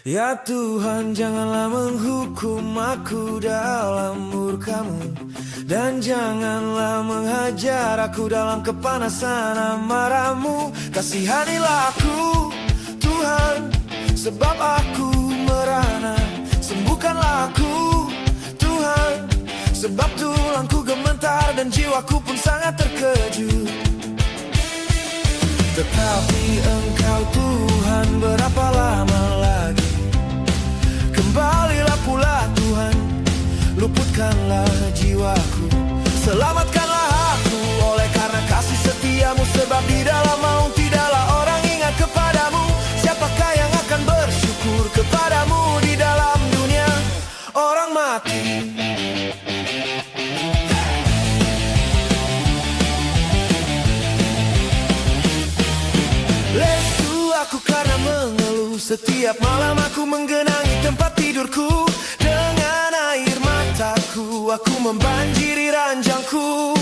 Ya Tuhan, janganlah menghukum aku dalam murka-Mu, dan janganlah menghajar aku dalam kepanasan amarah-Mu. Kasihanilah aku, Tuhan, sebab aku merana. Sembuhkanlah aku, Tuhan, sebab tulangku gemetar dan jiwaku pun sangat terkejut. Tetapi Engkau Tuhan, berapa lama lagi? Kembalilah pula Tuhan, luputkanlah jiwaku. Selamatkanlah aku oleh karena kasih setiamu, sebab di dalam maut tidaklah orang ingat kepadamu. Siapakah yang akan bersyukur kepadamu di dalam dunia orang mati? Lesu aku karena mengeluh, setiap malam aku menggenangi tempat tidurku. Dengan air mataku aku membanjiri ranjangku.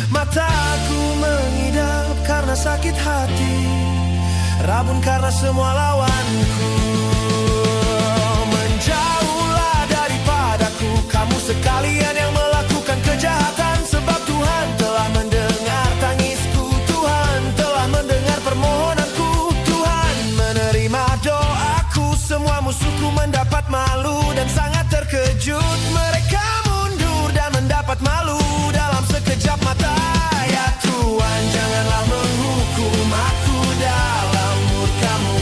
Mataku mengidap karena sakit hati, rabun karena semua lawanku. Menjauhlah daripadaku kamu sekalian yang melakukan kejahatan, sebab Tuhan telah mendengar tangisku, Tuhan telah mendengar permohonanku. Tuhan menerima doaku, semua musuhku mendapat malu dan sangat terkejut. Mereka mundur dan mendapat malu dalam sekejap mata. Ya Tuhan, janganlah menghukum aku dalam murka-Mu,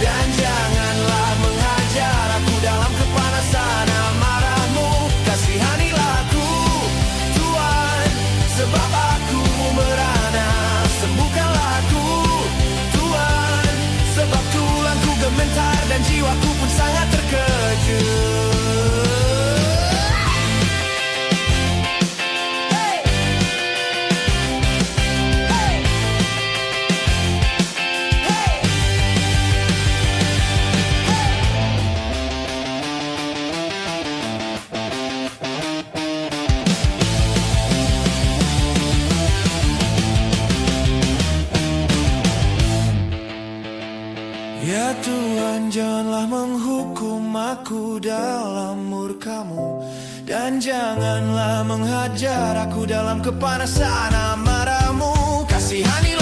dan janganlah menghajar aku dalam kepanasan amarah-Mu. Kasihanilah aku, Tuhan, sebab aku merana. Sembuhkanlah aku, Tuhan, sebab tulangku gemetar dan jiwaku pun sangat terkejut. Ya Tuhan, janganlah menghukum aku dalam murka-Mu, dan janganlah menghajar aku dalam kepanasan amarah-Mu. Kasihani